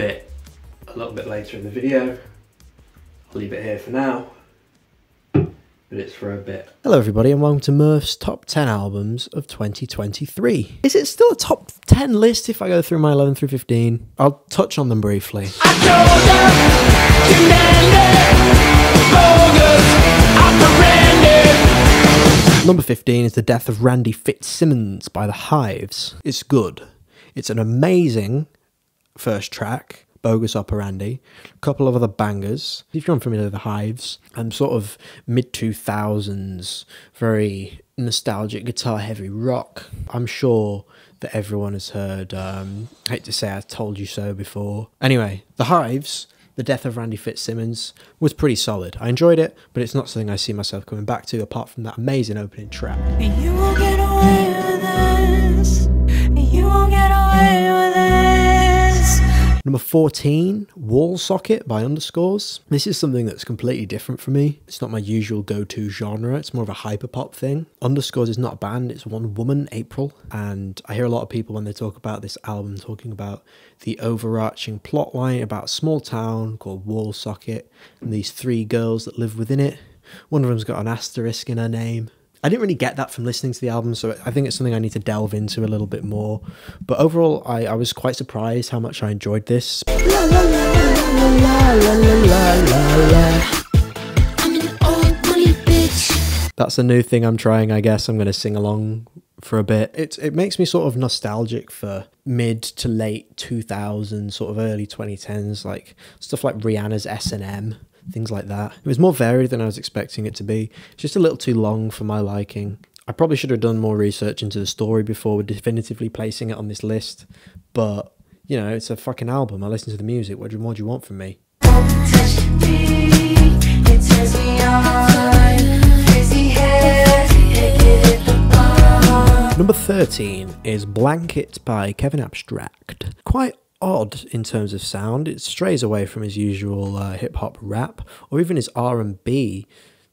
bit a little bit later in the video. I'll leave it here for now, but it's for a bit. Hello everybody and welcome to Murph's Top 10 Albums of 2023. Is it still a top 10 list if I go through my 11 through 15? I'll touch on them briefly. Number 15 is The Death of Randy Fitzsimmons by The Hives. It's good. It's an amazing first track, Bogus Operandi, a couple of other bangers. If you're unfamiliar with The Hives, sort of mid-2000s, very nostalgic guitar heavy rock. I'm sure that everyone has heard, I hate to say I told you so before. Anyway, The Hives, The Death of Randy Fitzsimmons, was pretty solid. I enjoyed it, but it's not something I see myself coming back to apart from that amazing opening track. You won't get away with this. You won't get away with this. Number 14, Wall Socket by Underscores. This is something that's completely different for me. It's not my usual go-to genre. It's more of a hyperpop thing. Underscores is not a band. It's one woman, April. And I hear a lot of people when they talk about this album talking about the overarching plot line about a small town called Wall Socket and these three girls that live within it. One of them's got an asterisk in her name. I didn't really get that from listening to the album, so I think it's something I need to delve into a little bit more. But overall, I was quite surprised how much I enjoyed this. I'm an old money bitch. That's a new thing I'm trying, I guess. I'm going to sing along for a bit. It makes me sort of nostalgic for mid to late 2000s, sort of early 2010s, like stuff like Rihanna's S&M. Things like that. It was more varied than I was expecting it to be. It's just a little too long for my liking. I probably should have done more research into the story before definitively placing it on this list. But, you know, it's a fucking album. I listen to the music. What do you want from me? Number 13 is Blanket by Kevin Abstract. Quite odd in terms of sound. It strays away from his usual hip-hop rap or even his R&B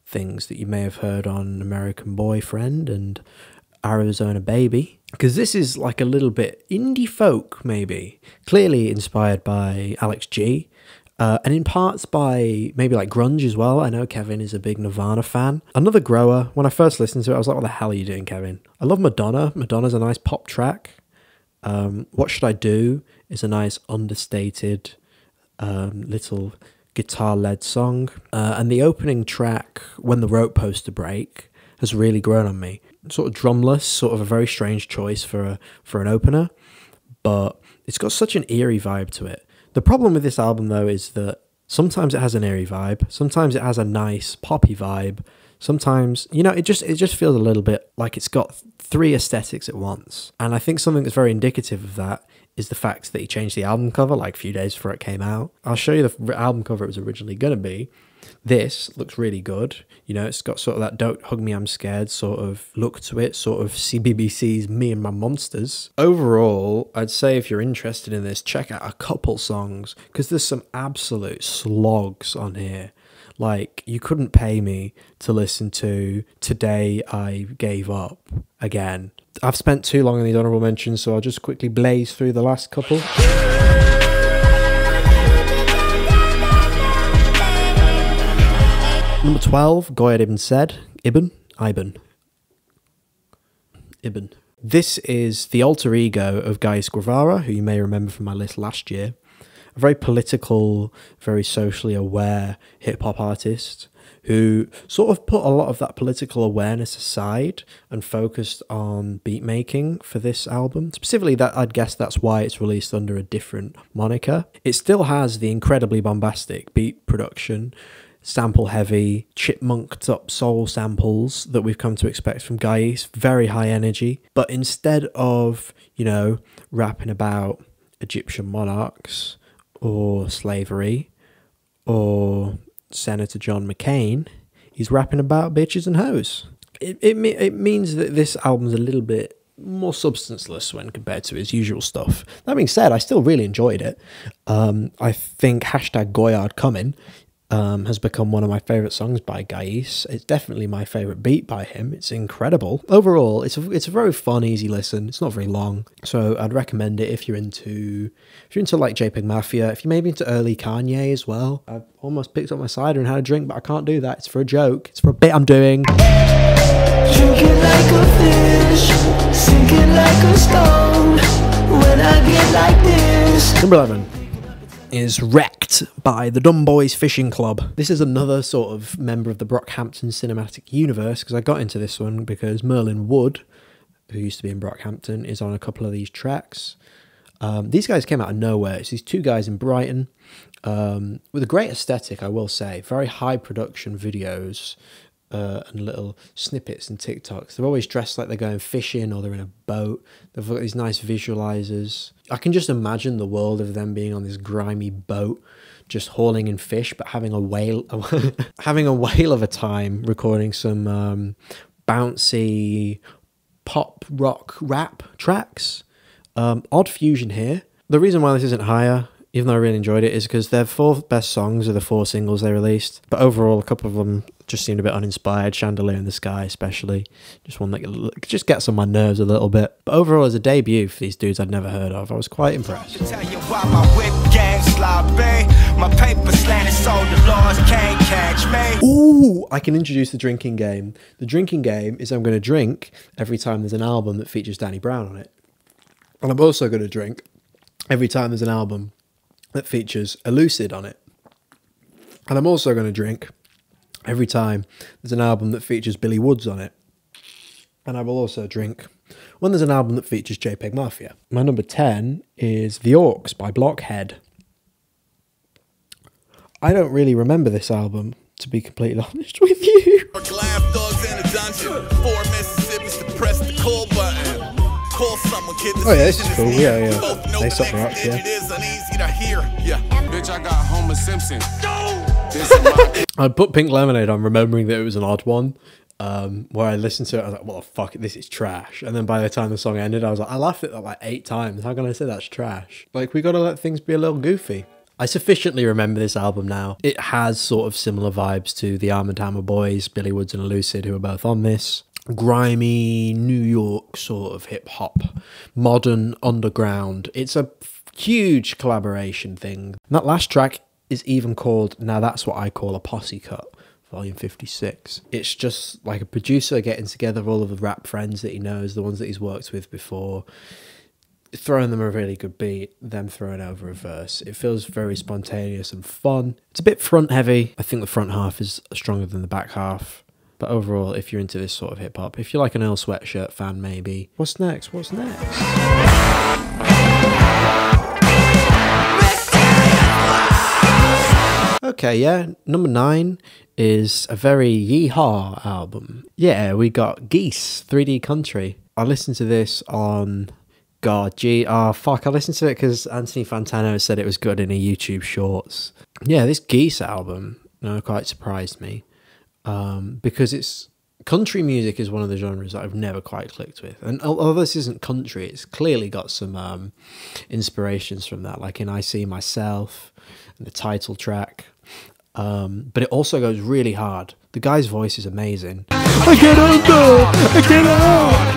things that you may have heard on American Boyfriend and Arizona Baby, because this is like a little bit indie folk, maybe, clearly inspired by Alex G, and in parts by maybe like grunge as well. I know Kevin is a big Nirvana fan. Another grower. When I first listened to it, I was like, what the hell are you doing, Kevin? I love Madonna. Madonna's a nice pop track. What Should I Do is a nice understated little guitar-led song. And the opening track, When the Rope Poster Break, has really grown on me. Sort of drumless, sort of a very strange choice for an opener, but it's got such an eerie vibe to it. The problem with this album, though, is that sometimes it has an eerie vibe, sometimes it has a nice poppy vibe, sometimes, you know, it just feels a little bit like it's got three aesthetics at once. And I think something that's very indicative of that is the fact that he changed the album cover like a few days before it came out. I'll show you the album cover it was originally going to be. This looks really good. You know, it's got sort of that Don't Hug Me, I'm Scared sort of look to it, sort of CBBC's Me and My Monsters. Overall, I'd say if you're interested in this, check out a couple songs, because there's some absolute slogs on here. Like, you couldn't pay me to listen to Today I Gave Up again. I've spent too long on these honourable mentions, so I'll just quickly blaze through the last couple. Number 12, Goyad Ibn. This is the alter ego of Guy Squavara, who you may remember from my list last year. A very political, very socially aware hip-hop artist who sort of put a lot of that political awareness aside and focused on beat making for this album. Specifically, that I'd guess that's why it's released under a different moniker. It still has the incredibly bombastic beat production, sample heavy, chipmunked up soul samples that we've come to expect from Guy. He's very high energy, but instead of, you know, rapping about Egyptian monarchs or slavery or Senator John McCain, he's rapping about bitches and hoes. It means that this album's a little bit more substanceless when compared to his usual stuff. That being said, I still really enjoyed it. I think #Goyard coming has become one of my favourite songs by Gais. It's definitely my favourite beat by him. It's incredible. Overall, it's a very fun, easy listen. It's not very long, so I'd recommend it if you're into like JPEG Mafia. If you're maybe into early Kanye as well. I've almost picked up my cider and had a drink, but I can't do that. It's for a joke. It's for a bit I'm doing. Drinking like a fish, sinking like a stone. When I get like this. Number 11 is Wrecked by the Dumb Boys Fishing Club. This is another sort of member of the Brockhampton cinematic universe, because I got into this one because Merlin Wood, who used to be in Brockhampton, is on a couple of these tracks. These guys came out of nowhere. It's these two guys in Brighton with a great aesthetic, I will say. Very high production videos and little snippets and TikToks. They're always dressed like they're going fishing or they're in a boat. They've got these nice visualizers. I can just imagine the world of them being on this grimy boat, just hauling in fish, but having a whale, having a whale of a time recording some bouncy pop rock rap tracks. Odd fusion here. The reason why this isn't higher, even though I really enjoyed it, is because their 4 best songs are the 4 singles they released. But overall, a couple of them just seemed a bit uninspired. Chandelier in the Sky, especially. Just one that just gets on my nerves a little bit. But overall, as a debut for these dudes I'd never heard of, I was quite impressed. Ooh, I can introduce the drinking game. The drinking game is I'm going to drink every time there's an album that features Danny Brown on it. And I'm also going to drink every time there's an album that features Elucid on it. And I'm also going to drink every time there's an album that features Billy Woods on it. And I will also drink when there's an album that features JPEG Mafia. My number 10 is The Orcs by Blockhead. I don't really remember this album, to be completely honest with you. Oh yeah, this is cool. Yeah. They suck the rocks, yeah. Bitch, I got Homer Simpson. I'd put Pink Lemonade on, remembering that it was an odd one. Where I listened to it, I was like, well, fuck it, this is trash. And then by the time the song ended, I was like, I laughed at that like 8 times. How can I say that's trash? Like, we gotta let things be a little goofy. I sufficiently remember this album now. It has sort of similar vibes to the Arm & Hammer Boys, Billy Woods and Elucid, who are both on this. Grimy New York sort of hip hop, modern underground. It's a huge collaboration thing. And that last track is even called Now That's What I Call a Posse Cut, volume 56. It's just like a producer getting together all of the rap friends that he knows, the ones that he's worked with before, throwing them a really good beat, them throwing over a verse. It feels very spontaneous and fun. It's a bit front heavy. I think the front half is stronger than the back half. But overall, if you're into this sort of hip-hop, if you're like an Earl Sweatshirt fan maybe, what's next? What's next? Okay, yeah, number 9 is a very yeehaw album. Yeah, we got Geese, 3D Country. I listened to this on... I listened to it because Anthony Fantano said it was good in a YouTube Shorts. Yeah, this Geese album quite surprised me. Because it's country music is one of the genres that I've never quite clicked with, and although this isn't country, it's clearly got some inspirations from that, like in I See Myself and the title track, but it also goes really hard. The guy's voice is amazing. I get on.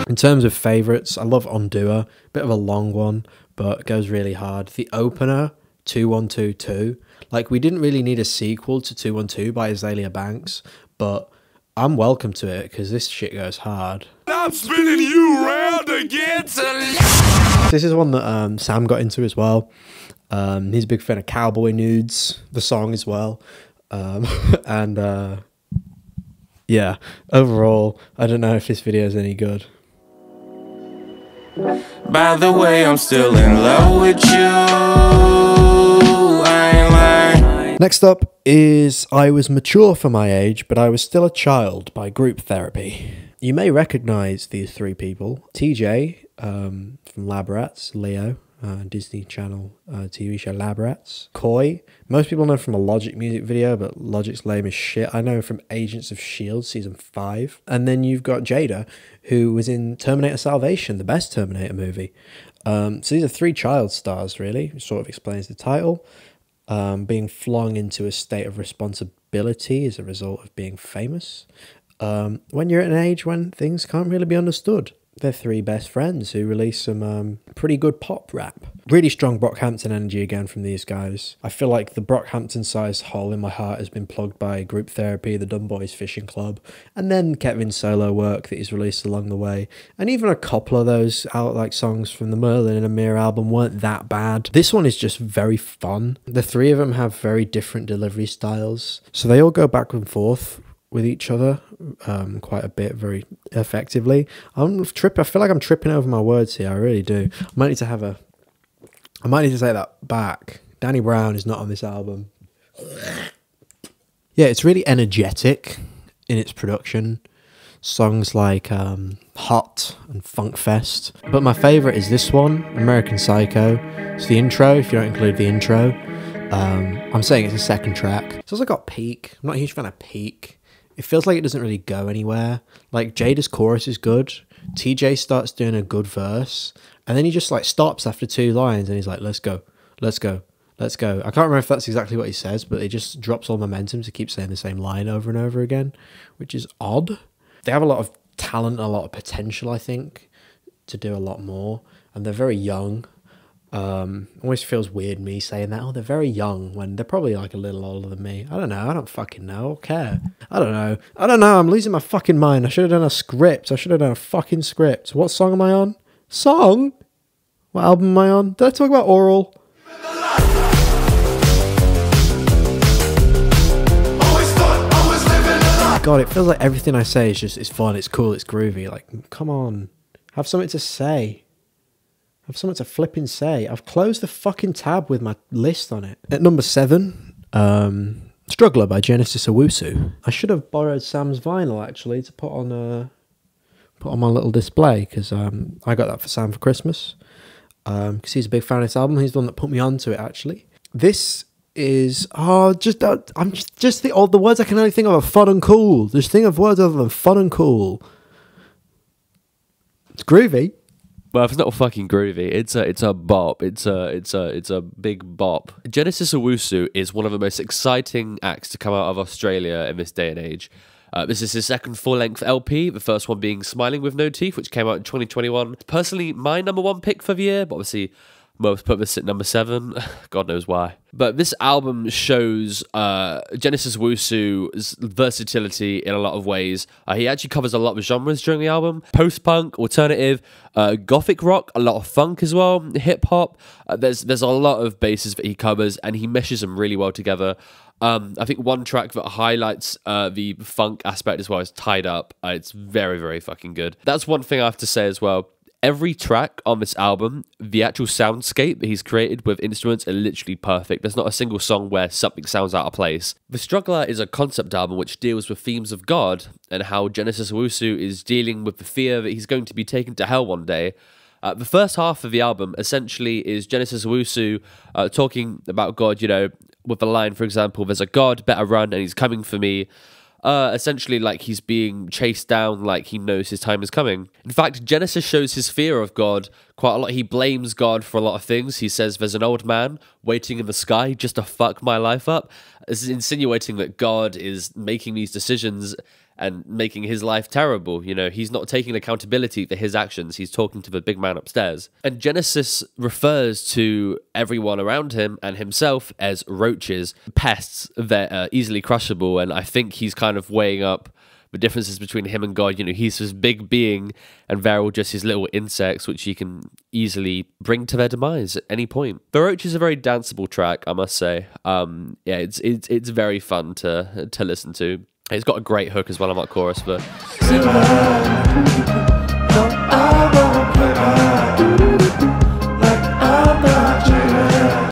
In terms of favourites, I love Ondua, bit of a long one, but it goes really hard. The opener, 2122, like we didn't really need a sequel to 212 by Azalea Banks, but I'm welcome to it because this shit goes hard. I'm spinning you round again. This is one that Sam got into as well. He's a big fan of Cowboy Nudes, the song as well. Yeah, overall, I don't know if this video is any good. By the way, I'm still in love with you. I ain't lying. Next up is I Was Mature for My Age, But I Was Still a Child by Group Therapy. You may recognise these 3 people. TJ from Lab Rats, Leo, Disney Channel TV show Lab Rats. Koi, most people know from a Logic music video, but Logic's lame as shit. I know from Agents of S.H.I.E.L.D. season 5. And then you've got Jada, who was in Terminator Salvation, the best Terminator movie. So these are 3 child stars, really, which sort of explains the title. being flung into a state of responsibility as a result of being famous. When you're at an age when things can't really be understood. They're three best friends who release some pretty good pop rap. Really strong Brockhampton energy again from these guys. I feel like the Brockhampton-sized hole in my heart has been plugged by Group Therapy, the Dumb Boys Fishing Club, and then Kevin's solo work that he's released along the way. And even a couple of those songs from the Merlin and Amir album weren't that bad. This one is just very fun. The three of them have very different delivery styles, so they all go back and forth with each other quite a bit, very effectively. I feel like I'm tripping over my words here. I really do. I might need to take that back. Danny Brown is not on this album. Yeah, it's really energetic in its production. Songs like Hot and Funk Fest. But my favourite is this one, American Psycho. It's the intro, if you don't include the intro. I'm saying it's a second track. It's also got Peak. I'm not a huge fan of Peak. It feels like it doesn't really go anywhere. Like, Jada's chorus is good. TJ starts doing a good verse. And then he just, stops after 2 lines. And he's like, let's go, let's go, let's go. I can't remember if that's exactly what he says, but it just drops all momentum to keep saying the same line over and over again, which is odd. They have a lot of talent, a lot of potential, I think, to do a lot more. And they're very young. Always feels weird me saying that. Oh, they're very young when they're probably a little older than me. I don't know. I don't fucking know. I care. I don't know. I'm losing my fucking mind. I should have done a script. I should have done a fucking script. What song am I on? Song? What album am I on? Did I talk about Oral? God, it feels like everything I say is just, it's fun, it's cool, it's groovy. Come on. Have something to say. Have something to flipping say. I've closed the fucking tab with my list on it. At number 7, Struggler by Genesis Owusu. I should have borrowed Sam's vinyl, actually, to put on my little display, because I got that for Sam for Christmas. Because he's a big fan of this album. He's the one that put me onto it, actually. This is, the words I can only think of are fun and cool. Just think of words other than fun and cool. It's groovy. Well, it's not fucking groovy. It's a bop. It's a big bop. Genesis Owusu is one of the most exciting acts to come out of Australia in this day and age. This is his second full-length LP, the first one being Smiling With No Teeth, which came out in 2021. Personally, my number 1 pick for the year, but obviously most put this at number 7. God knows why. But this album shows Genesis Owusu's versatility in a lot of ways. He actually covers a lot of genres during the album. Post-punk, alternative, gothic rock, a lot of funk as well, hip-hop. There's a lot of bases that he covers, and he meshes them really well together. I think one track that highlights the funk aspect as well is Tied Up. It's very, very fucking good. That's one thing I have to say as well. Every track on this album, the actual soundscape that he's created with instruments are literally perfect. There's not a single song where something sounds out of place. The Struggler is a concept album which deals with themes of God and how Genesis Owusu is dealing with the fear that he's going to be taken to hell one day. The first half of the album essentially is Genesis Owusu talking about God, with the line, for example, there's a God, better run, and he's coming for me. Essentially like he's being chased down, like he knows his time is coming. In fact, Genesis shows his fear of God quite a lot. He blames God for a lot of things. He says there's an old man waiting in the sky just to fuck my life up. This is insinuating that God is making these decisions and making his life terrible. He's not taking accountability for his actions. He's talking to the big man upstairs. And Genesis refers to everyone around him and himself as roaches, pests that are easily crushable. And I think he's kind of weighing up the differences between him and God. He's this big being and they're all just his little insects, which he can easily bring to their demise at any point. The Roach is a very danceable track, I must say. It's very fun to listen to. It's got a great hook as well on that chorus, but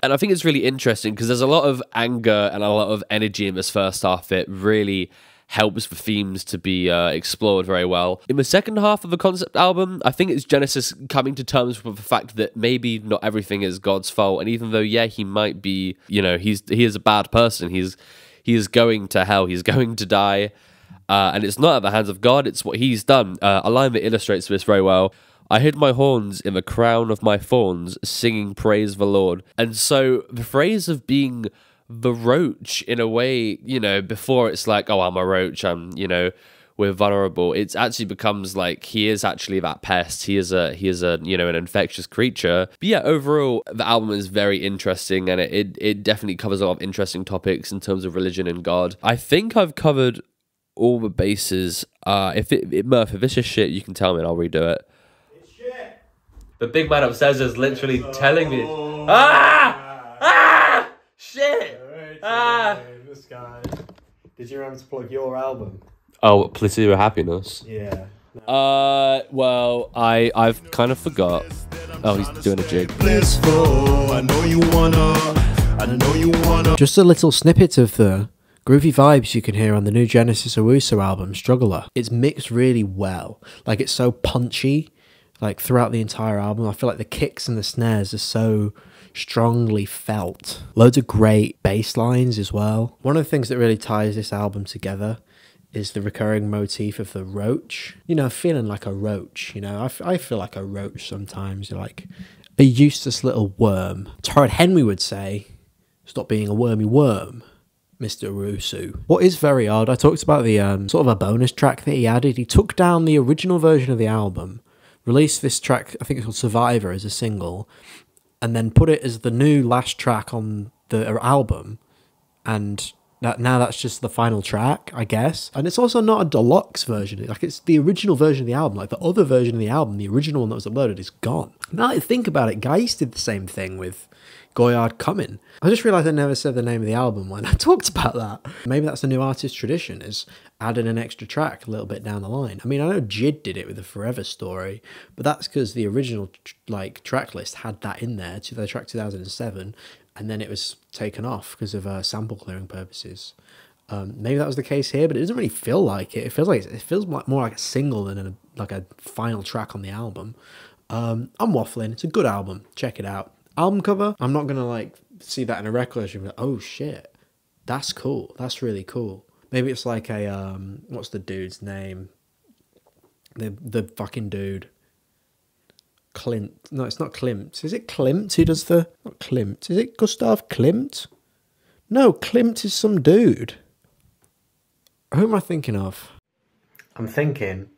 and I think it's really interesting because there's a lot of anger and a lot of energy in this first half. It really helps the themes to be explored very well. In the second half of the concept album, I think it's Genesis coming to terms with the fact that maybe not everything is God's fault, and even though he might be, he is a bad person. He is going to hell. He's going to die. And it's not at the hands of God. It's what he's done. A line that illustrates this very well. I hid my horns in the crown of my thorns, singing praise the Lord. And so the phrase of being the roach, in a way, you know, before it's like, oh, I'm a roach, I'm, you know, we're vulnerable. It actually becomes like he is actually that pest. He is a you know, an infectious creature. But yeah, overall the album is very interesting, and it definitely covers a lot of interesting topics in terms of religion and God. I think I've covered all the bases. Murph, if this is shit, you can tell me and I'll redo it. It's shit. The big man upstairs is literally telling me, shit. This guy. Did you remember to plug your album? Oh, Placebo Happiness. Yeah. Well, I've kind of forgot. Oh, he's doing a jig. Blissful, I know you wanna. Just a little snippet of the groovy vibes you can hear on the new Genesis Owusu album, Struggler. It's mixed really well. Like, it's so punchy, like, throughout the entire album. I feel like the kicks and the snares are so strongly felt. Loads of great bass lines as well. One of the things that really ties this album together is the recurring motif of the roach. You know, feeling like a roach, you know. I feel like a roach sometimes. You're like a useless little worm. Torrid Henry would say, stop being a wormy worm, Mr. Owusu. What is very odd, I talked about the sort of a bonus track that he added. He took down the original version of the album, released this track, I think it's called Survivor, as a single, and then put it as the new last track on the album, and now that's just the final track, I guess. And it's also not a deluxe version. Like, it's the original version of the album. Like, the other version of the album, the original one that was uploaded, is gone. Now that I think about it, Geist did the same thing with Goyard Coming. I just realised I never said the name of the album when I talked about that. Maybe that's a new artist tradition, is adding an extra track a little bit down the line. I mean, I know Jid did it with the Forever Story, but that's because the original track list had that in there, to the track 2007, and then it was taken off because of sample clearing purposes. Maybe that was the case here, but it doesn't really feel like it. It feels more like a single than a final track on the album. I'm waffling. It's a good album. Check it out. Album cover, I'm not gonna like see that in a record collection and be like, oh shit, that's cool. That's really cool. Maybe it's like a what's the dude's name? The fucking dude. Klimt. No, it's not Klimt. Is it Klimt who does the... Not Klimt. Is it Gustav Klimt? No, Klimt is some dude. Who am I thinking of? I'm thinking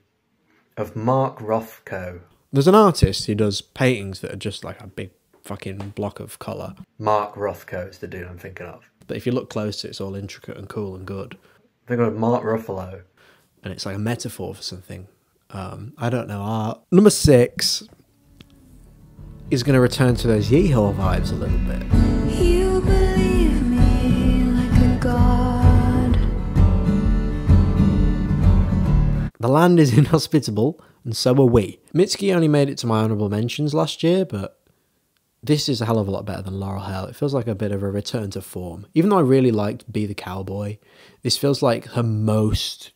of Mark Rothko. There's an artist who does paintings that are just like a big fucking block of colour. Mark Rothko is the dude I'm thinking of. But if you look closer, it's all intricate and cool and good. I'm thinking of Mark Ruffalo. And it's like a metaphor for something. I don't know, art. Number 6... is going to return to those Yeehaw vibes a little bit. You believe me like a god. The land is inhospitable, and so are we. Mitski only made it to my honourable mentions last year, but this is a hell of a lot better than Laurel Hell. It feels like a bit of a return to form. Even though I really liked Be the Cowboy, this feels like her most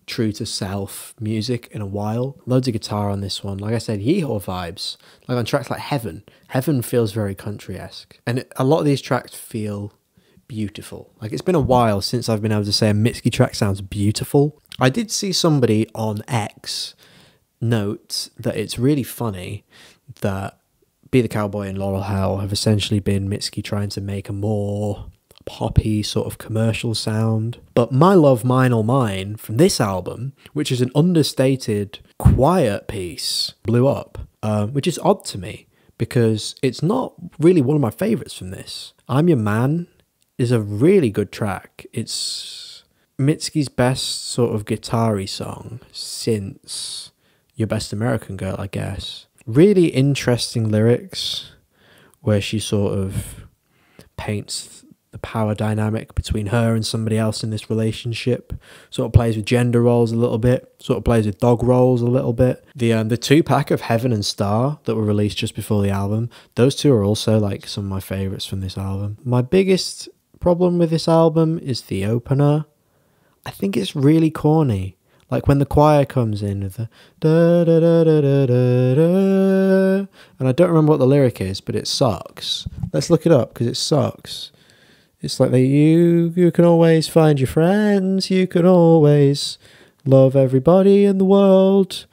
true to self music in a while. Loads of guitar on this one. Like I said, Yeehaw vibes. Like on tracks like Heaven. Heaven feels very country-esque. And a lot of these tracks feel beautiful. Like, it's been a while since I've been able to say a Mitski track sounds beautiful. I did see somebody on X note that it's really funny that Be the Cowboy and Laurel Hell have essentially been Mitski trying to make a more poppy sort of commercial sound. But My Love, Mine All Mine from this album, which is an understated, quiet piece, blew up, which is odd to me because it's not really one of my favourites from this. I'm Your Man is a really good track. It's Mitski's best sort of guitar-y song since Your Best American Girl, I guess. Really interesting lyrics where she sort of paints the power dynamic between her and somebody else in this relationship. Sort of plays with gender roles a little bit. Sort of plays with dog roles a little bit. The 2-pack of Heaven and Star that were released just before the album, those two are also like some of my favourites from this album. My biggest problem with this album is the opener. I think it's really corny. Like when the choir comes in with the da da da da da da da, and I don't remember what the lyric is, but it sucks. Let's look it up because it sucks. It's like you can always find your friends, you can always love everybody in the world.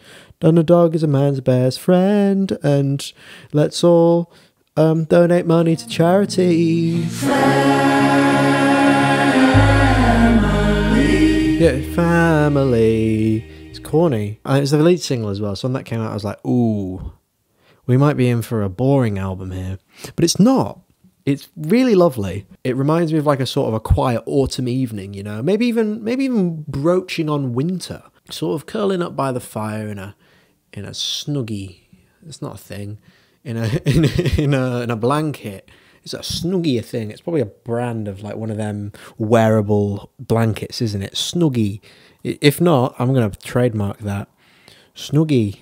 And a dog is a man's best friend. And let's all donate money to charity. Yeah, family. It's corny. And it was the lead single as well. So when that came out, I was like, ooh, we might be in for a boring album here. But it's not. It's really lovely. It reminds me of like a sort of a quiet autumn evening, you know, maybe even broaching on winter, sort of curling up by the fire in a snuggie. It's not a thing. In a blanket. It's a snuggie thing. It's probably a brand of like one of them wearable blankets, isn't it? Snuggie. If not, I'm going to trademark that. Snuggie.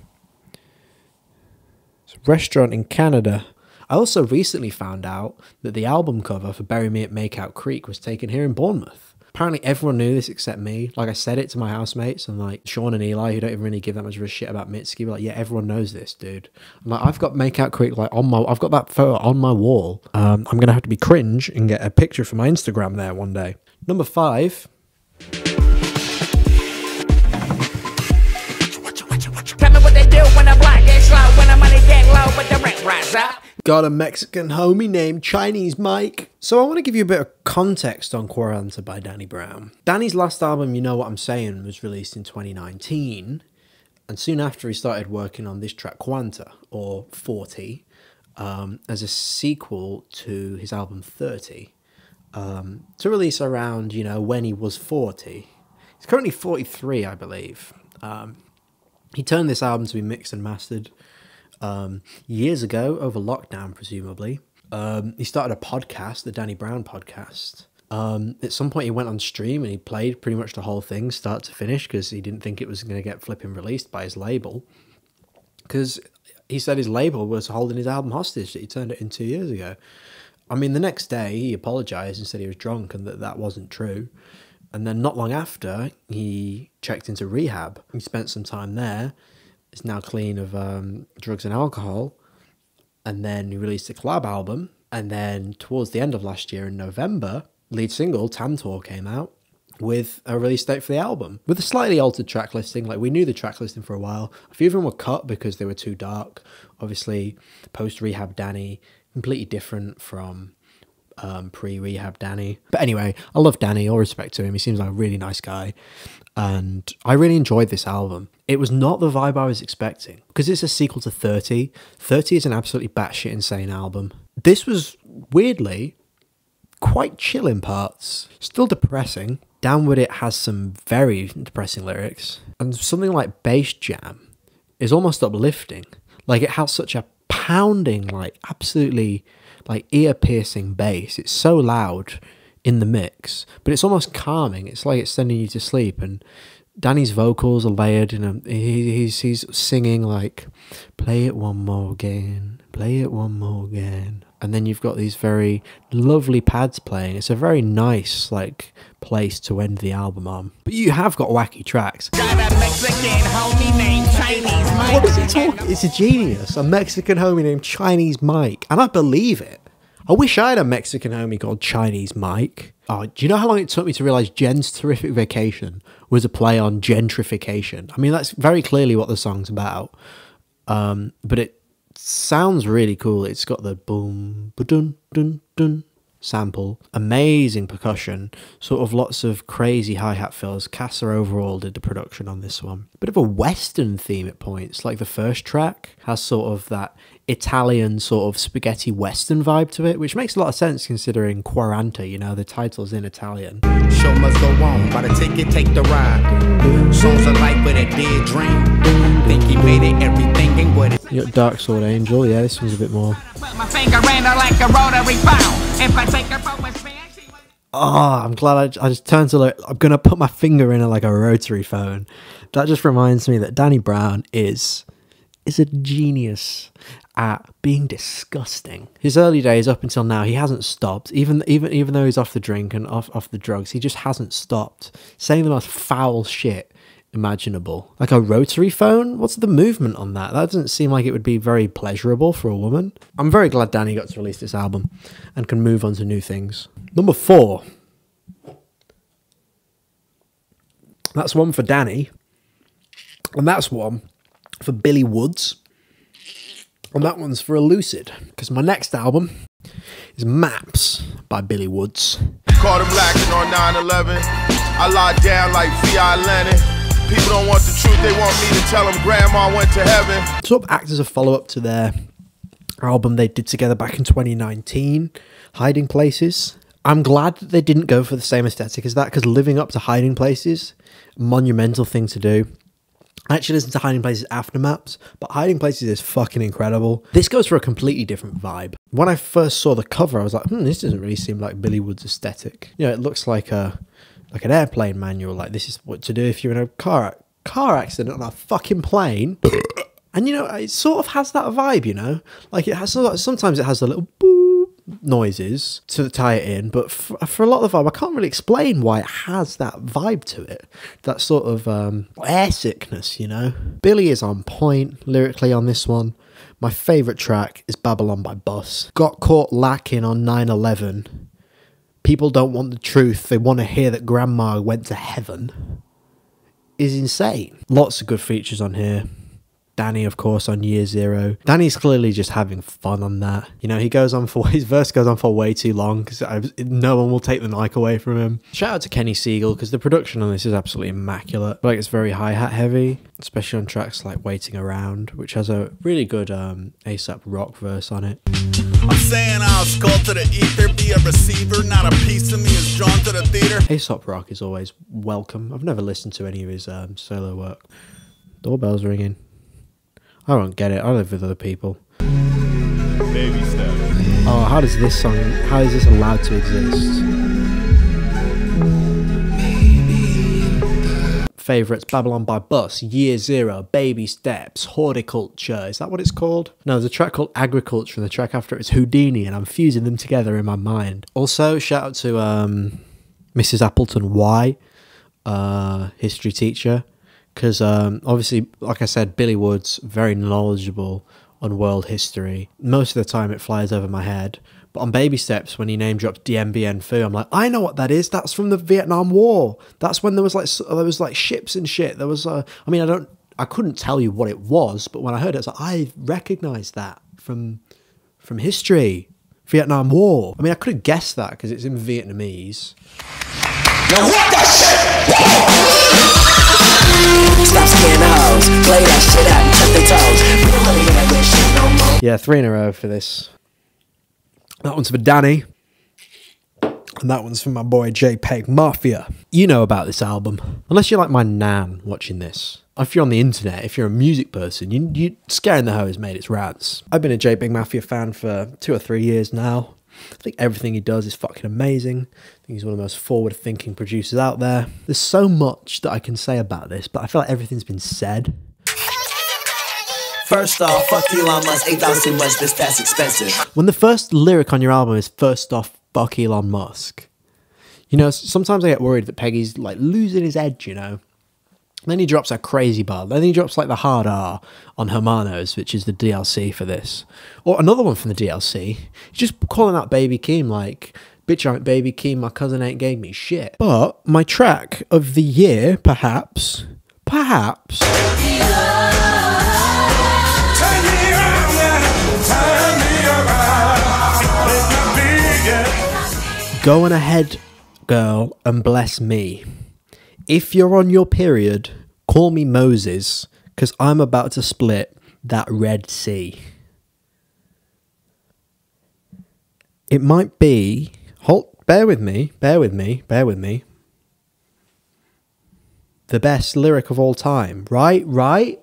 It's a restaurant in Canada. I also recently found out that the album cover for Bury Me at Makeout Creek was taken here in Bournemouth. Apparently everyone knew this except me. Like I said it to my housemates and like Sean and Eli, who don't even really give that much of a shit about Mitski, but like, yeah, everyone knows this, dude. I'm like, I've got Makeout Creek like I've got that photo on my wall. I'm gonna have to be cringe and get a picture for my Instagram there one day. Number 5. Tell me what they do when the block gets slow, when the money get low, but the rent rise up. Got a Mexican homie named Chinese Mike. So I want to give you a bit of context on Quaranta by Danny Brown. Danny's last album, You Know What I'm Saying, was released in 2019. And soon after he started working on this track, Quanta, or 40, as a sequel to his album 30, to release around, you know, when he was 40. He's currently 43, I believe. He turned this album to be mixed and mastered years ago, over lockdown, presumably. He started a podcast, the Danny Brown podcast. At some point he went on stream and he played pretty much the whole thing, start to finish, because he didn't think it was going to get flipping released by his label. Because he said his label was holding his album hostage, that he turned it in 2 years ago. I mean, the next day he apologised and said he was drunk and that wasn't true. And then not long after, he checked into rehab. He spent some time there. Is now clean of drugs and alcohol. And then he released a collab album. And then towards the end of last year in November, lead single Tantor came out with a release date for the album, with a slightly altered track listing. Like, we knew the track listing for a while. A few of them were cut because they were too dark. Obviously, post-rehab Danny, completely different from pre-rehab Danny. But anyway, I love Danny, all respect to him. He seems like a really nice guy. And I really enjoyed this album. It was not the vibe I was expecting, because it's a sequel to 30. 30 is an absolutely batshit insane album. This was, weirdly, quite chill in parts. Still depressing. Downward It has some very depressing lyrics. And something like Bass Jam is almost uplifting. Like, it has such a pounding, like, absolutely, like, ear-piercing bass. It's so loud in the mix, but it's almost calming. It's like it's sending you to sleep. And Danny's vocals are layered in he's singing like, play it one more again, play it one more again. And then you've got these very lovely pads playing. It's a very nice like place to end the album on. But you have got wacky tracks. Got a Mexican homie named Chinese Mike. What is he talking? It's a genius. A Mexican homie named Chinese Mike. And I believe it. I wish I had a Mexican homie called Chinese Mike. Oh, do you know how long it took me to realise Jen's Terrific Vacation was a play on gentrification? I mean, that's very clearly what the song's about. But it sounds really cool. It's got the boom, ba-dun, dun, dun sample. Amazing percussion. Sort of lots of crazy hi-hat fills. Casa overall did the production on this one. Bit of a Western theme at points. Like the first track has sort of that Italian sort of spaghetti Western vibe to it, which makes a lot of sense considering Quaranta, you know, the title's in Italian. Show must go on, buy the ticket, take the ride. Songs of life with a dead dream. Think he made it, everything ain't what it. You got Dark Sword Angel, yeah, this one's a bit more. Put my finger in her like a rotary phone. If I take her from a spin, she will... Oh, I'm glad I just turned to look. I'm going to put my finger in it like a rotary phone. That just reminds me that Danny Brown is a genius at being disgusting. His early days up until now, he hasn't stopped. Even though he's off the drink and off the drugs, he just hasn't stopped saying the most foul shit imaginable. Like a rotary phone? What's the movement on that? That doesn't seem like it would be very pleasurable for a woman. I'm very glad Danny got to release this album and can move on to new things. Number 4. That's one for Danny. And that's one for Billy Woods. And that one's for Elucid, because my next album is Maps by Billy Woods. Caught him lacking on 9/11. I locked down like V.I. Lenin. People don't want the truth, they want me to tell them grandma went to heaven. Sort of acts as a follow-up to their album they did together back in 2019, Hiding Places. I'm glad that they didn't go for the same aesthetic as that, because living up to Hiding Places, monumental thing to do. I actually listened to Hiding Places after Maps, but Hiding Places is fucking incredible. This goes for a completely different vibe. When I first saw the cover, I was like, this doesn't really seem like Billy Woods' aesthetic. You know, it looks like an airplane manual, like this is what to do if you're in a car accident on a fucking plane. And, you know, it sort of has that vibe, you know? Like, it has sometimes it has a little boop noises to tie it in, but for a lot of the vibe, I can't really explain why it has that vibe to it. That sort of air sickness, you know? Billy is on point lyrically on this one. My favourite track is Babylon by Bus. Got caught lacking on 9/11. People don't want the truth, they want to hear that grandma went to heaven. Is insane. Lots of good features on here. Danny, of course, on Year Zero. Danny's clearly just having fun on that. You know, his verse goes on for way too long because no one will take the mic away from him. Shout out to Kenny Siegel, because the production on this is absolutely immaculate. Like, it's very hi-hat heavy, especially on tracks like Waiting Around, which has a really good ASAP Rock verse on it. I'm saying I'll skull to the ether, be a receiver, not a piece of me is drawn to the theater. ASAP Rock is always welcome. I've never listened to any of his solo work. Doorbell's ringing. I don't get it. I live with other people. Baby steps. Oh, how is this allowed to exist? Favourites: Babylon by Bus, Year Zero, Baby Steps, Horticulture. Is that what it's called? No, there's a track called Agriculture, and the track after it is Houdini, and I'm fusing them together in my mind. Also, shout out to Mrs. Appleton Y, history teacher. Because obviously, like I said, Billy Woods, very knowledgeable on world history. Most of the time it flies over my head. But on Baby Steps, when he name drops Dien Bien Phu, I'm like, I know what that is. That's from the Vietnam War. That's when there was like ships and shit. There was I couldn't tell you what it was, but when I heard it, I was like, I recognise that from history. Vietnam War. I mean, I could have guessed that because it's in Vietnamese. Now what that shit? Stop scaring the hoes, play that shit out and touch their toes. We don't wanna hear that good shit no more. Yeah, 3 in a row for this. That one's for Danny. And that one's for my boy JPEG Mafia. You know about this album. Unless you're like my nan watching this. If you're on the internet, if you're a music person, you Scaring the Hoes made its rounds. I've been a JPEG Mafia fan for 2 or 3 years now. I think everything he does is fucking amazing. I think he's one of the most forward-thinking producers out there. There's so much that I can say about this, but I feel like everything's been said. First off, fuck Elon Musk, $8 too much, this that's expensive. When the first lyric on your album is first off, fuck Elon Musk, you know, sometimes I get worried that Peggy's like losing his edge, you know. Then he drops a crazy bar. Then he drops like the hard R on Hermanos, which is the DLC for this. Or another one from the DLC. He's just calling out Baby Keem like, bitch, I'm Baby Keem, my cousin ain't gave me shit. But my track of the year, perhaps, Going Ahead, Girl, and Bless Me. If you're on your period, call me Moses, because I'm about to split that Red Sea. It might be... bear with me. The best lyric of all time. Right? Like,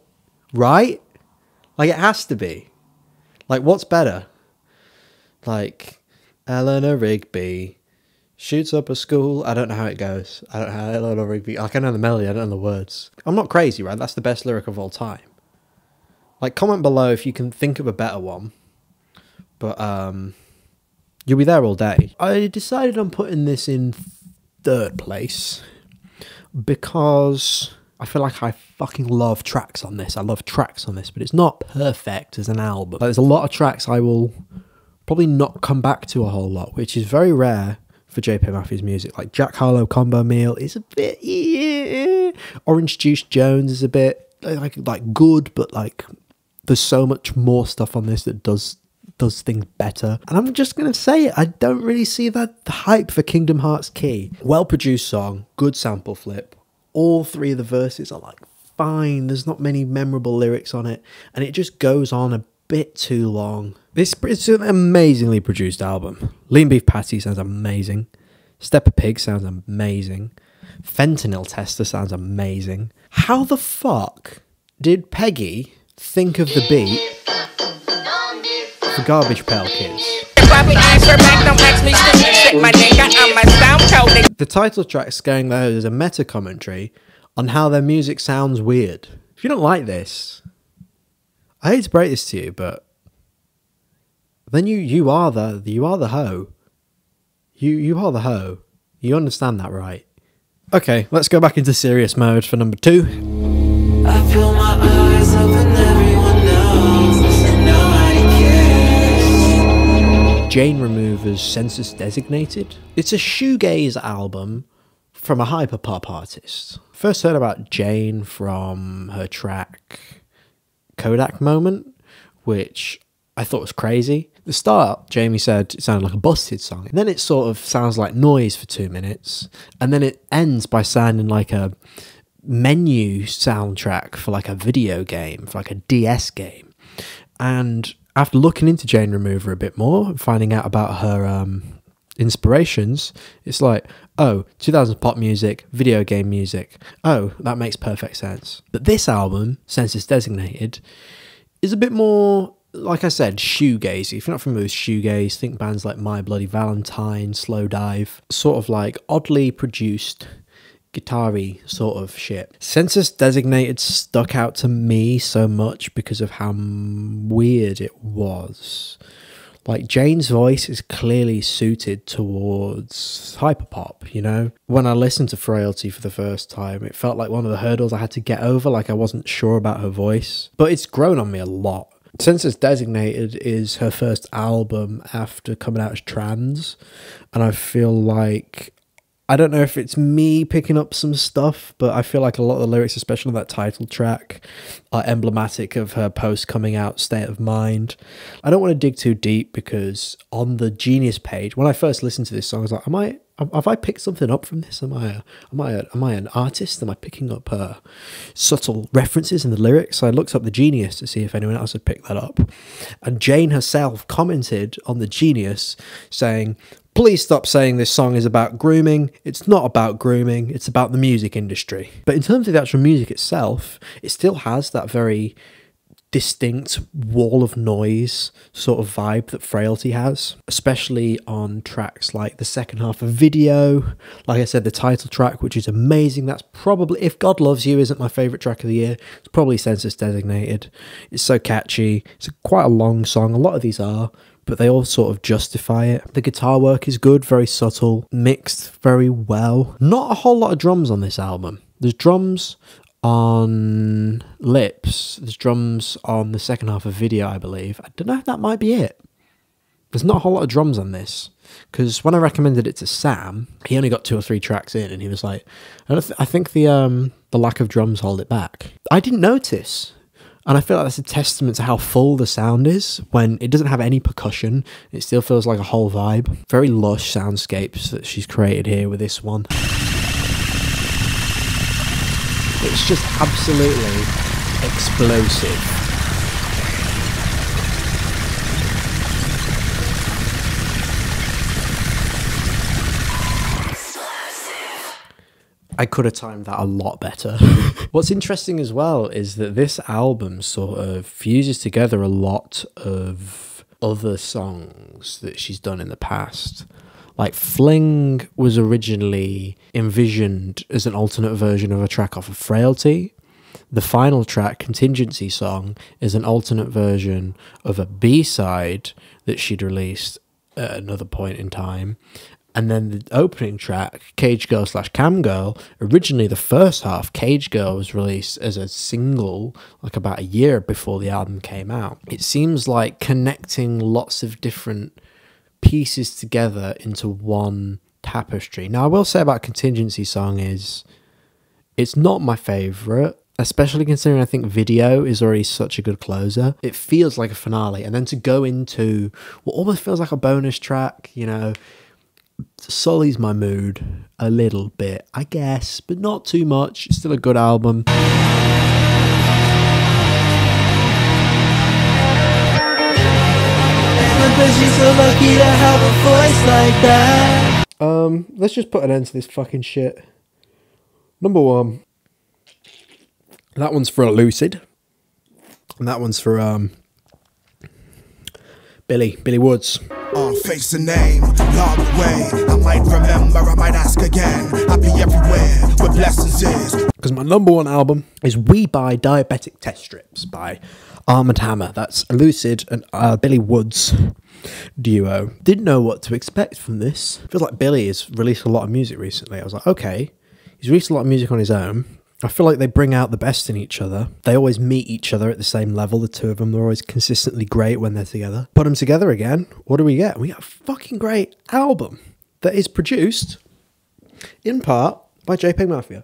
it has to be. Like, what's better? Like, Eleanor Rigby shoots up a school. I don't know how it goes. I don't know how Eleanor Rigby... Like, I know the melody, I don't know the words. I'm not crazy, right? That's the best lyric of all time. Like, comment below if you can think of a better one. But, you'll be there all day. I decided on putting this in 3rd place because I feel like I fucking love tracks on this. I love tracks on this, but it's not perfect as an album. Like, there's a lot of tracks I will probably not come back to a whole lot, which is very rare for JPEG Mafia's music. Like Jack Harlow Combo Meal is a bit... Orange Juice Jones is a bit... like good, but like there's so much more stuff on this that does things better. And I'm just gonna say it, I don't really see that hype for Kingdom Hearts Key. Well produced song, good sample flip. All three of the verses are like fine. There's not many memorable lyrics on it, and it just goes on a bit too long. It's an amazingly produced album. Lean Beef Patty sounds amazing. Steppa Pig sounds amazing. Fentanyl Tester sounds amazing. How the fuck did Peggy think of the beat for Garbage Pail Kids? The title track's going there as a meta commentary on how their music sounds weird. If you don't like this, I hate to break this to you, but then you are the hoe. You are the hoe. You understand that, right? Okay, let's go back into serious mode for number 2. I fill my eyes up and everyone knows and nobody cares. Jane Remover's Census Designated. It's a shoegaze album from a hyperpop artist. First heard about Jane from her track Kodak Moment, which I thought was crazy. At the start, Jamie said it sounded like a Busted song, and then it sort of sounds like noise for 2 minutes, and then it ends by sounding like a menu soundtrack for like a video game, for like a DS game. And after looking into Jane Remover a bit more and finding out about her inspirations, it's like, oh, 2000s pop music, video game music. Oh, that makes perfect sense. But this album, Census Designated, is a bit more, like I said, shoegazy. If you're not familiar with shoegaze, think bands like My Bloody Valentine, Slow Dive, sort of like oddly produced, guitar-y sort of shit. Census Designated stuck out to me so much because of how weird it was. Like, Jane's voice is clearly suited towards hyperpop, you know? When I listened to Frailty for the first time, it felt like one of the hurdles I had to get over, like I wasn't sure about her voice. But it's grown on me a lot. Census Designated is her first album after coming out as trans, and I feel like, I don't know if it's me picking up some stuff, but I feel like a lot of the lyrics, especially on that title track, are emblematic of her post-coming out state of mind. I don't want to dig too deep because on the Genius page, when I first listened to this song, I was like, have I picked something up from this? Am I an artist? Am I picking up subtle references in the lyrics? So I looked up the Genius to see if anyone else had picked that up. And Jane herself commented on the Genius saying, "Please stop saying this song is about grooming. It's not about grooming. It's about the music industry." But in terms of the actual music itself, it still has that very distinct wall of noise sort of vibe that Frailty has, especially on tracks like the second half of Video. Like I said, the title track, which is amazing. That's probably, if God Loves You isn't my favourite track of the year, it's probably Census Designated. It's so catchy. It's quite a long song. A lot of these are, but they all sort of justify it. The guitar work is good, very subtle, mixed very well. Not a whole lot of drums on this album. There's drums on Lips, there's drums on the second half of Video, I believe. I don't know if that might be it. There's not a whole lot of drums on this, because when I recommended it to Sam, he only got 2 or 3 tracks in, and he was like, I think the lack of drums hold it back. I didn't notice. And I feel like that's a testament to how full the sound is when it doesn't have any percussion. It still feels like a whole vibe. Very lush soundscapes that she's created here with this one. It's just absolutely explosive. I could have timed that a lot better. What's interesting as well is that this album sort of fuses together a lot of other songs that she's done in the past. Like Fling was originally envisioned as an alternate version of a track off of Frailty. The final track, Contingency Song, is an alternate version of a B-side that she'd released at another point in time. And then the opening track, Cage Girl / Cam Girl, originally the first half, Cage Girl, was released as a single like about a year before the album came out. It seems like connecting lots of different pieces together into one tapestry. Now, I will say about Contingency Song is it's not my favourite. especially considering I think video is already such a good closer. It feels like a finale, and then to go into what almost feels like a bonus track, you know, sullies my mood a little bit, I guess, but not too much. It's still a good album. Let's just put an end to this fucking shit. Number 1. That one's for Lucid. And that one's for Billy Woods. Face the name, log the way. I might remember, I might ask again. I be everywhere where blessings is. Because my number 1 album is We Buy Diabetic Test Strips by Armand Hammer. That's a Lucid and Billy Woods duo. Didn't know what to expect from this. Feels like Billy has released a lot of music recently. I was like, okay, he's released a lot of music on his own. I feel like they bring out the best in each other. They always meet each other at the same level, the two of them. They're always consistently great when they're together. Put them together again, what do we get? We get a fucking great album that is produced, in part, by JPEG Mafia.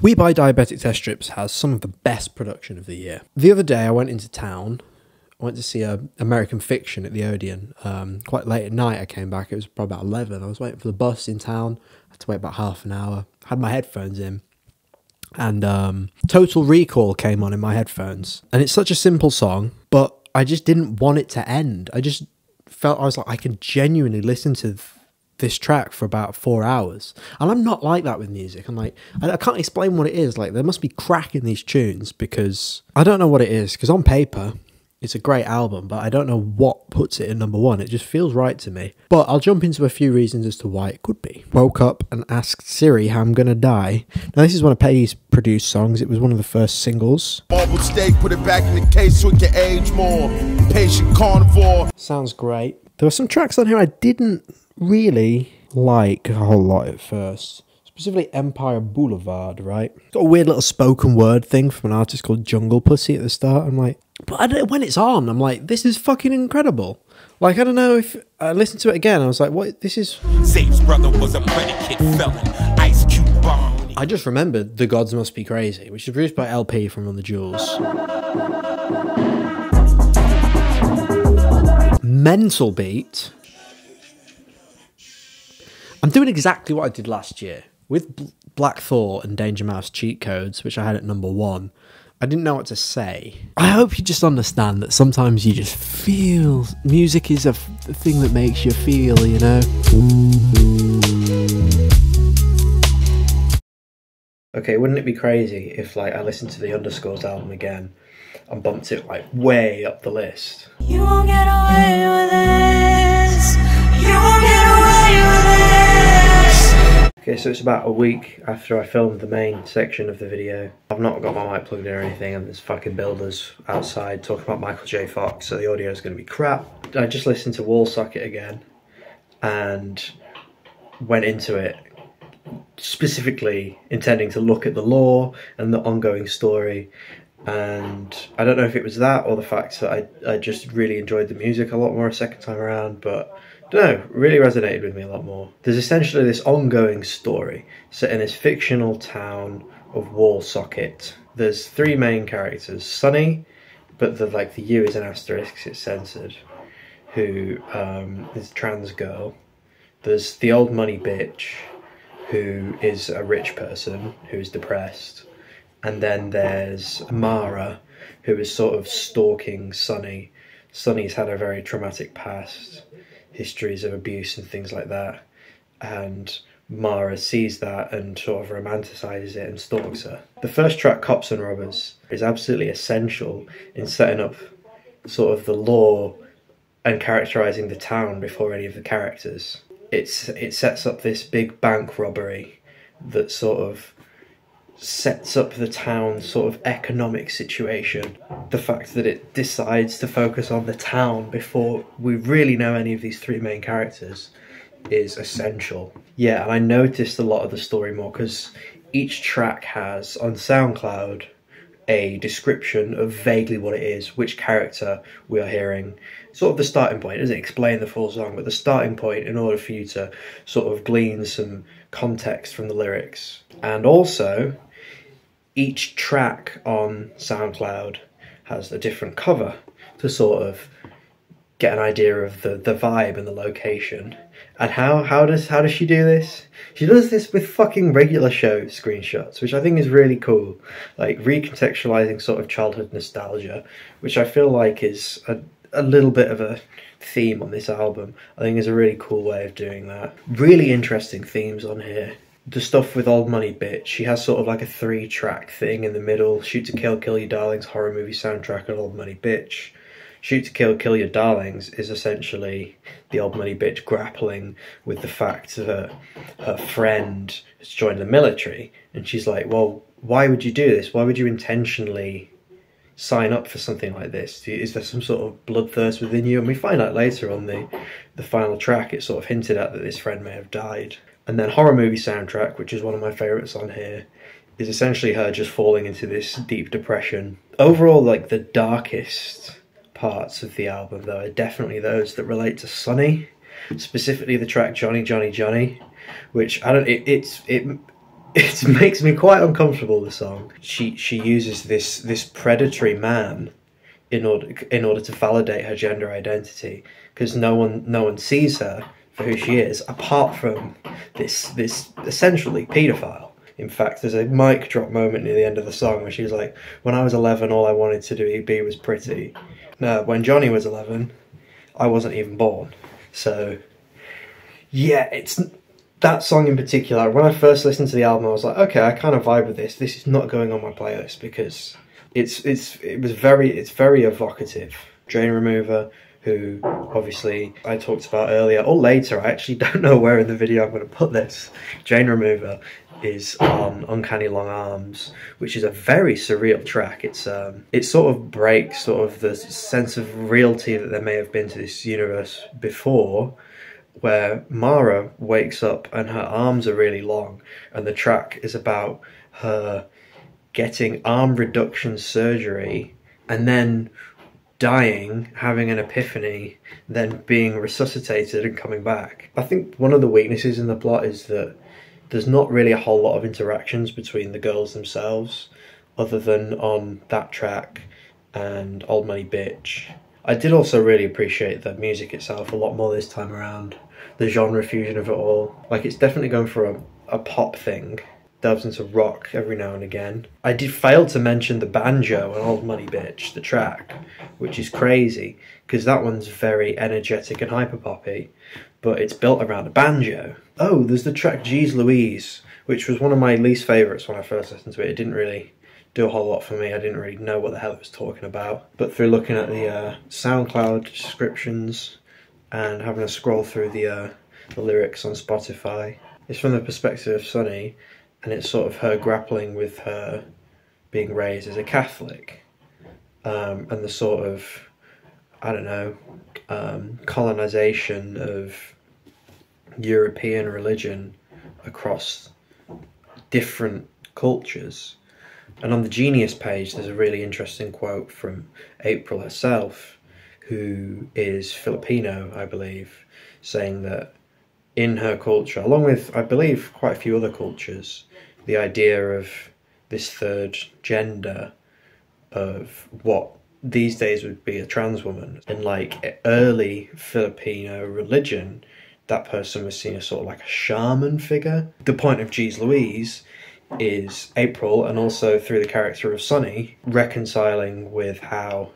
We Buy Diabetic Test Strips has some of the best production of the year. The other day I went into town. I went to see American Fiction at the Odeon. Quite late at night I came back. It was probably about 11. I was waiting for the bus in town. I had to wait about half an hour. I had my headphones in. And Total Recall came on in my headphones. And it's such a simple song, but I just didn't want it to end. I just felt, I was like, I can genuinely listen to this track for about 4 hours. And I'm not like that with music. I'm like, I can't explain what it is. Like, there must be crack in these tunes, because I don't know what it is. Because on paper, it's a great album, but I don't know what puts it in number 1. It just feels right to me. But I'll jump into a few reasons as to why it could be. Woke up and asked Siri how I'm gonna die. Now, this is one of Peggy's produced songs. It was one of the first singles. Marble steak, put it back in the case so it can age more. Patient carnivore. Sounds great. There were some tracks on here I didn't really like a whole lot at first. Specifically Empire Boulevard, right? Got a weird little spoken word thing from an artist called Jungle Pussy at the start. I'm like, but when it's on, I'm like, this is fucking incredible. Like, I don't know, if I listened to it again, I was like, what, this is... Zabe's brother was a predicate felon. Ice Cube bomb. I just remembered The Gods Must Be Crazy, which is produced by LP from Run the Jewels. Mental Beat. I'm doing exactly what I did last year. With Black Thought and Danger Mouse cheat codes, which I had at number 1, I didn't know what to say. I hope you just understand that sometimes you just feel. Music is a thing that makes you feel, you know? Okay, wouldn't it be crazy if, like, I listened to the Underscores album again and bumped it, like, way up the list? You won't get away with this. You won't get away with this. Okay, so it's about a week after I filmed the main section of the video. I've not got my mic plugged in or anything, and there's fucking builders outside talking about Michael J. Fox, so the audio is going to be crap. I just listened to Wall Socket again and went into it specifically intending to look at the lore and the ongoing story. And I don't know if it was that or the fact that I just really enjoyed the music a lot more a second time around, but I don't know, really resonated with me a lot more. There's essentially this ongoing story set in this fictional town of Wall Socket. There's 3 main characters: Sunny, but the U is an asterisk, it's censored, who is a trans girl. There's the old money bitch, who is a rich person who is depressed. And then there's Mara, who is sort of stalking Sunny. Sunny's had a very traumatic past, histories of abuse and things like that. And Mara sees that and sort of romanticizes it and stalks her. The first track, Cops and Robbers, is absolutely essential in setting up sort of the lore and characterizing the town before any of the characters. It sets up this big bank robbery that sort of sets up the town's sort of economic situation. The fact that it decides to focus on the town before we really know any of these 3 main characters is essential. Yeah, and I noticed a lot of the story more because each track has, on SoundCloud, a description of vaguely what it is, which character we are hearing. Sort of the starting point. It doesn't explain the full song, but the starting point in order for you to sort of glean some context from the lyrics. And also, each track on SoundCloud has a different cover to sort of get an idea of the vibe and the location. And how does she do this? She does this with fucking regular show screenshots, which I think is really cool. Like recontextualizing sort of childhood nostalgia, which I feel like is a little bit of a theme on this album. I think is a really cool way of doing that. Really interesting themes on here. The stuff with Old Money Bitch, she has sort of like a 3-track thing in the middle. Shoot to Kill, Kill Your Darlings, horror movie soundtrack, and Old Money Bitch. Shoot to Kill, Kill Your Darlings is essentially the Old Money Bitch grappling with the fact that her friend has joined the military, and she's like, well, why would you do this? Why would you intentionally sign up for something like this? Is there some sort of bloodthirst within you? And we find out later on the final track, it's sort of hinted at that this friend may have died. And then horror movie soundtrack, which is one of my favourites on here, is essentially her just falling into this deep depression. Overall, like the darkest parts of the album though are definitely those that relate to Sonny, specifically the track Johnny Johnny Johnny, which I don't, it makes me quite uncomfortable, the song. She uses this predatory man in order to validate her gender identity, because no one sees her for who she is apart from this essentially paedophile. In fact, there's a mic drop moment near the end of the song where she's like, when I was 11 all I wanted to be was pretty. No, when Johnny was 11 I wasn't even born. So yeah, it's that song in particular. When I first listened to the album I was like, okay, I kind of vibe with this. This is not going on my playlist because it's very evocative. Drain Remover, who obviously I talked about earlier or later, I actually don't know where in the video I'm going to put this. Drain Remover is on Uncanny Long Arms, which is a very surreal track. It sort of breaks sort of the sense of reality that there may have been to this universe before, where Mara wakes up and her arms are really long, and the track is about her getting arm reduction surgery and then dying, having an epiphany, then being resuscitated and coming back. I think one of the weaknesses in the plot is that there's not really a whole lot of interactions between the girls themselves, other than on that track and Old Money Bitch. I did also really appreciate the music itself a lot more this time around. The genre fusion of it all. Like, it's definitely going for a pop thing. Delves into rock every now and again. I did fail to mention the banjo on Old Money Bitch, the track, which is crazy, because that one's very energetic and hyper-poppy, but it's built around a banjo. Oh, there's the track Jeez Louise, which was one of my least favourites when I first listened to it. It didn't really do a whole lot for me. I didn't really know what the hell it was talking about. But through looking at the SoundCloud descriptions and having a scroll through the lyrics on Spotify, it's from the perspective of Sonny, and it's sort of her grappling with her being raised as a Catholic, and the sort of, I don't know, colonization of European religion across different cultures. And on the Genius page there's a really interesting quote from April herself, who is Filipino, I believe, saying that in her culture, along with, I believe, quite a few other cultures, the idea of this third gender, of what these days would be a trans woman, in like early Filipino religion, that person was seen as sort of like a shaman figure. The point of Jeez Louise is April, and also through the character of Sonny, reconciling with how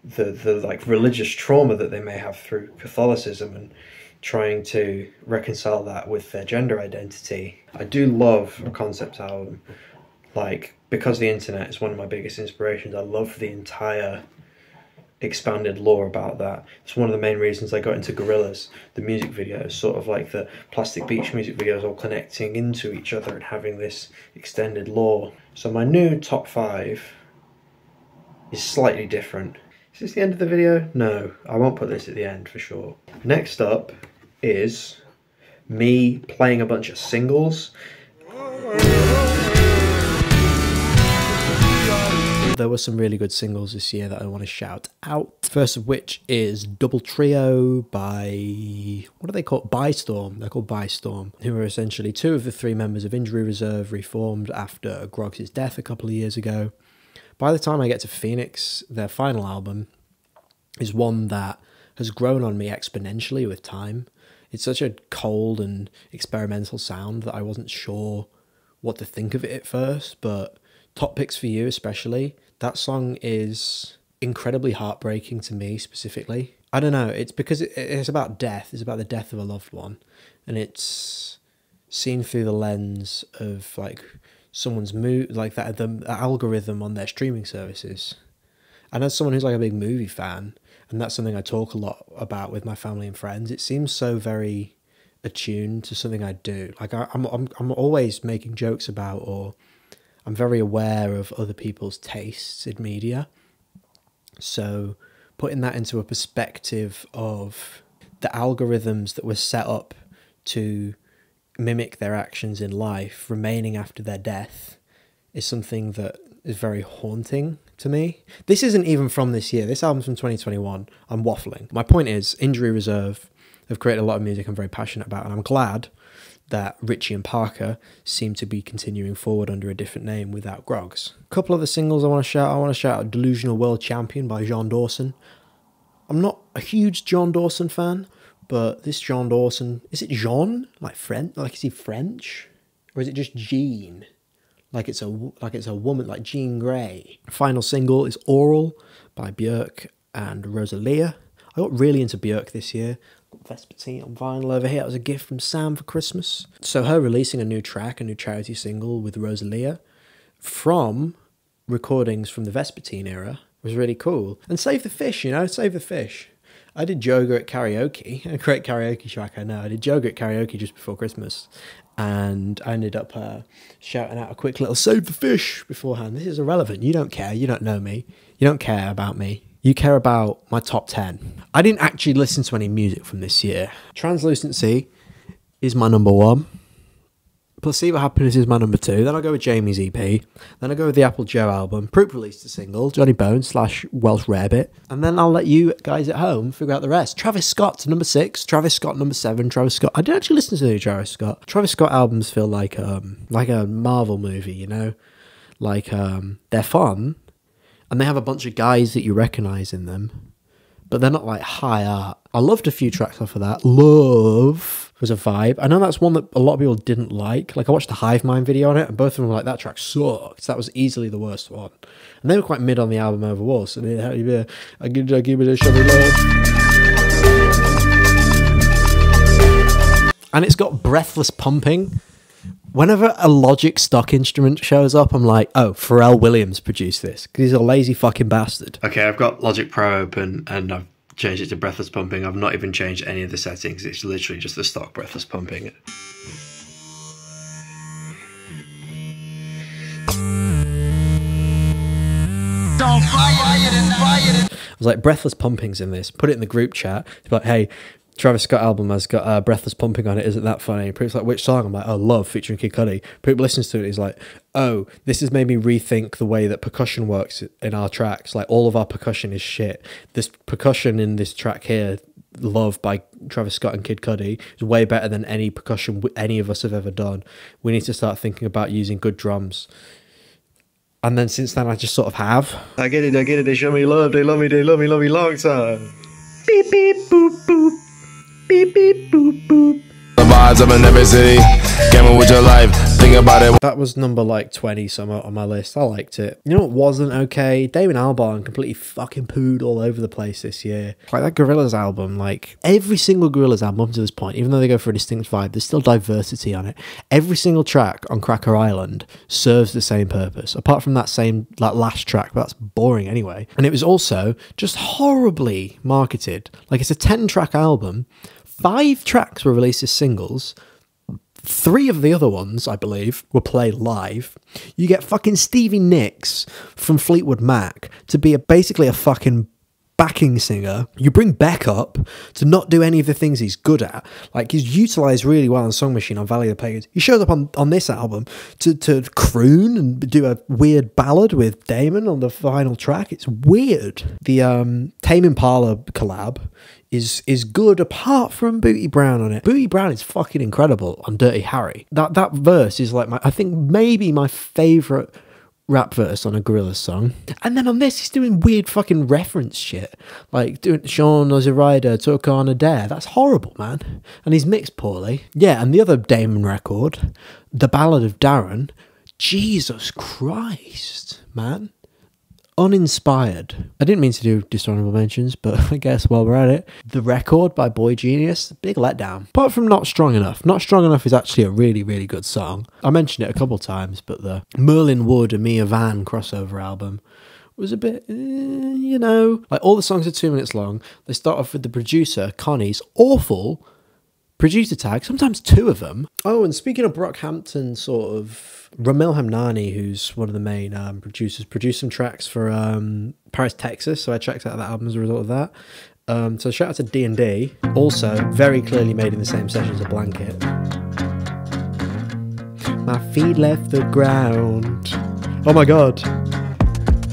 the like religious trauma that they may have through Catholicism, and trying to reconcile that with their gender identity. I do love a concept album. Like, because the internet is one of my biggest inspirations, I love the entire expanded lore about that. It's one of the main reasons I got into Gorillaz, the music videos, sort of like the Plastic Beach music videos all connecting into each other and having this extended lore. So my new top 5 is slightly different. Is this the end of the video? No, I won't put this at the end for sure. Next up is me playing a bunch of singles. There were some really good singles this year that I want to shout out. First of which is Double Trio by, what are they called? Bystorm. They're called Bystorm, who are essentially two of the three members of Injury Reserve, reformed after Groggs' death a couple of years ago. By the time I get to Phoenix, their final album is one that has grown on me exponentially with time. It's such a cold and experimental sound that I wasn't sure what to think of it at first, but Top Picks for You especially, that song is incredibly heartbreaking to me specifically. I don't know, it's because it's about death, it's about the death of a loved one, and it's seen through the lens of like someone's mood, like that the algorithm on their streaming services. And as someone who's like a big movie fan, and that's something I talk a lot about with my family and friends, it seems so very attuned to something I do. Like I'm always making jokes about, or I'm very aware of other people's tastes in media. So putting that into a perspective of the algorithms that were set up to mimic their actions in life remaining after their death is something that is very haunting to me. This isn't even from this year. This album's from 2021. I'm waffling. My point is, Injury Reserve have created a lot of music I'm very passionate about, and I'm glad that Richie and Parker seem to be continuing forward under a different name without Groggs. A couple of the singles I want to shout. I want to shout out Delusional World Champion by John Dawson. I'm not a huge John Dawson fan, but this John Dawson, is it Jean? Like French? Like is he French? Or is it just Jean? Like it's a woman, like Jean Grey. Final single is Oral by Björk and Rosalia. I got really into Björk this year. Vespertine on vinyl over here. It was a gift from Sam for Christmas. So her releasing a new track, a new charity single with Rosalia from recordings from the Vespertine era was really cool. And Save the Fish, you know, Save the Fish. I did Joga at karaoke, a great karaoke track I know. I did Joga at karaoke just before Christmas, and I ended up shouting out a quick little Save the Fish beforehand. This is irrelevant. You don't care. You don't know me. You don't care about me. You care about my top 10. I didn't actually listen to any music from this year. Translucency is my number 1. Placebo Happiness is my number 2. Then I'll go with Jamie's EP. Then I'll go with the Apple Joe album. Proop released a single, Johnny Bones / Welsh Rarebit. And then I'll let you guys at home figure out the rest. Travis Scott's number 6. Travis Scott number 7. Travis Scott. I didn't actually listen to the Travis Scott. Travis Scott albums feel like a Marvel movie, you know? Like, they're fun. And they have a bunch of guys that you recognise in them. But they're not like high art. I loved a few tracks off of that. Love was a vibe. I know that's one that a lot of people didn't like. Like I watched the Hive Mind video on it, and both of them were like, that track sucked. That was easily the worst one. And they were quite mid on the album overall. So they had I give it a show me love. And it's got breathless pumping. Whenever a Logic stock instrument shows up, I'm like, oh, Pharrell Williams produced this, because he's a lazy fucking bastard. Okay, I've got Logic Pro open, and I've changed it to breathless pumping. I've not even changed any of the settings. It's literally just the stock breathless pumping. I was like, breathless pumping's in this. Put it in the group chat. It's like, hey, Travis Scott album has got breathless pumping on it. Isn't that funny? Poop's like, which song? I'm like, oh, Love featuring Kid Cudi. Poop listens to it. He's like, oh, this has made me rethink the way that percussion works in our tracks. Like, all of our percussion is shit. This percussion in this track here, Love by Travis Scott and Kid Cudi, is way better than any percussion any of us have ever done. We need to start thinking about using good drums. And then since then, I just sort of have. I get it, they show me love, they love me long time. Beep, beep, boop, boop. Beep, beep, boop, boop. The vibes of an every city. Gamble with your life. Think about it. That was number like 20 somewhere on my list. I liked it. You know what wasn't okay? Damon Albarn completely fucking pooed all over the place this year. Like that Gorillaz album, like every single Gorillaz album up to this point, even though they go for a distinct vibe, there's still diversity on it. Every single track on Cracker Island serves the same purpose, apart from that last track, but that's boring anyway. And it was also just horribly marketed. Like it's a 10-track album. 5 tracks were released as singles. 3 of the other ones, I believe, were played live. You get fucking Stevie Nicks from Fleetwood Mac to be basically a fucking backing singer. You bring Beck up to not do any of the things he's good at. Like, he's utilised really well on Song Machine on Valley of the Pagans. He shows up on this album to croon and do a weird ballad with Damon on the final track. It's weird. The Tame Impala collab is good apart from Booty Brown on it. Booty Brown is fucking incredible on Dirty Harry. That verse is like I think maybe my favourite rap verse on a Gorillaz song. And then on this, he's doing weird fucking reference shit. Like doing Sean as a rider took on a dare. That's horrible, man. And he's mixed poorly. Yeah, and the other Damon record, The Ballad of Darren, Jesus Christ, man. Uninspired. I didn't mean to do dishonorable mentions, but I guess while we're at it, The Record by Boy Genius, big letdown. Apart from Not Strong Enough. Not Strong Enough is actually a really, really good song. I mentioned it a couple times, but the Merlin Wood and Mia Van crossover album was a bit, you know, like all the songs are 2 minutes long. They start off with the producer, Connie's awful producer tag, sometimes two of them. Oh, and speaking of Brockhampton, sort of, Ramil Hamnani, who's one of the main producers, produced some tracks for Paris, Texas, so I checked out that album as a result of that. So shout out to D&D, also very clearly made in the same session as A Blanket. My feet left the ground. Oh my god.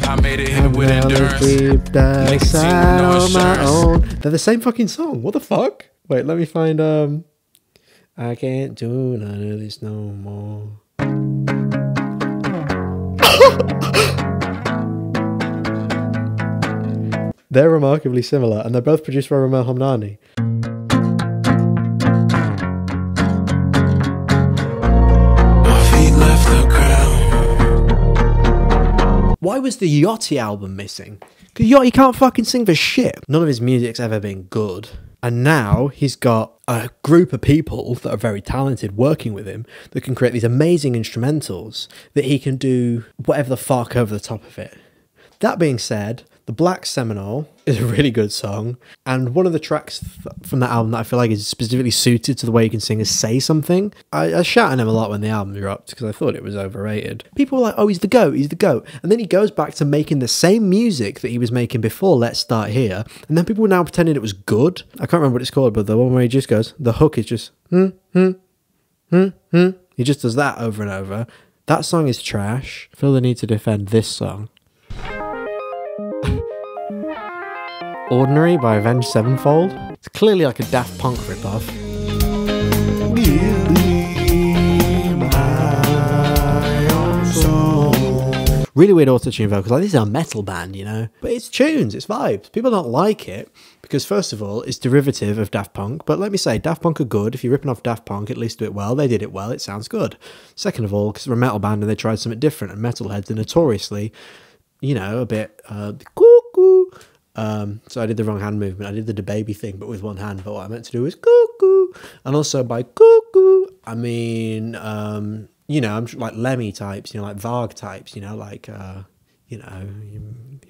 I made it with endurance. Make it seem no assurance. They're the same fucking song. What the fuck? Wait, let me find I can't do none of this no more. They're remarkably similar, and they're both produced by Ramil Hamnani. My feet left the ground. Why was the Yachty album missing? Because Yachty can't fucking sing for shit. None of his music's ever been good. And now he's got a group of people that are very talented working with him that can create these amazing instrumentals that he can do whatever the fuck over the top of it. That being said, The Black Seminole is a really good song, and one of the tracks from that album that I feel like is specifically suited to the way you can sing is Say Something. I shouted him a lot when the album dropped because I thought it was overrated. People were like, oh, he's the GOAT, he's the GOAT. And then he goes back to making the same music that he was making before Let's Start Here, and then people were now pretending it was good. I can't remember what it's called, but the one where he just goes, the hook is just, He just does that over and over. That song is trash. I feel the need to defend this song. Ordinary by Avenged Sevenfold. It's clearly like a Daft Punk ripoff. Really weird auto-tune vocals. Like, this is a metal band, you know? But it's tunes, it's vibes. People don't like it because, first of all, it's derivative of Daft Punk. But let me say, Daft Punk are good. If you're ripping off Daft Punk, at least do it well. They did it well. It sounds good. Second of all, because they're a metal band and they tried something different, and metalheads are notoriously, you know, a bit cuckoo. So I did the wrong hand movement. I did the DaBaby thing, but with one hand. But what I meant to do was cuckoo. And also by cuckoo, I mean, you know, I'm like Lemmy types, you know, like Varg types, you know, like, you know, a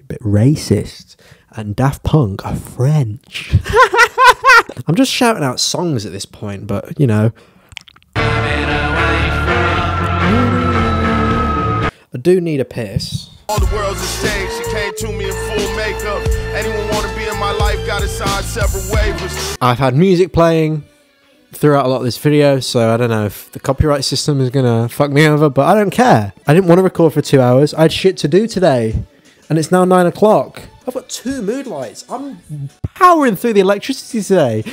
bit racist. And Daft Punk are French. I'm just shouting out songs at this point, but, you know. I do need a piss. All the world's a stage, she came to me in full makeup. Anyone want to be in my life, gotta sign several waivers. I've had music playing throughout a lot of this video, so I don't know if the copyright system is gonna fuck me over, but I don't care. I didn't want to record for 2 hours. I had shit to do today, and it's now 9 o'clock. I've got 2 mood lights. I'm powering through the electricity today.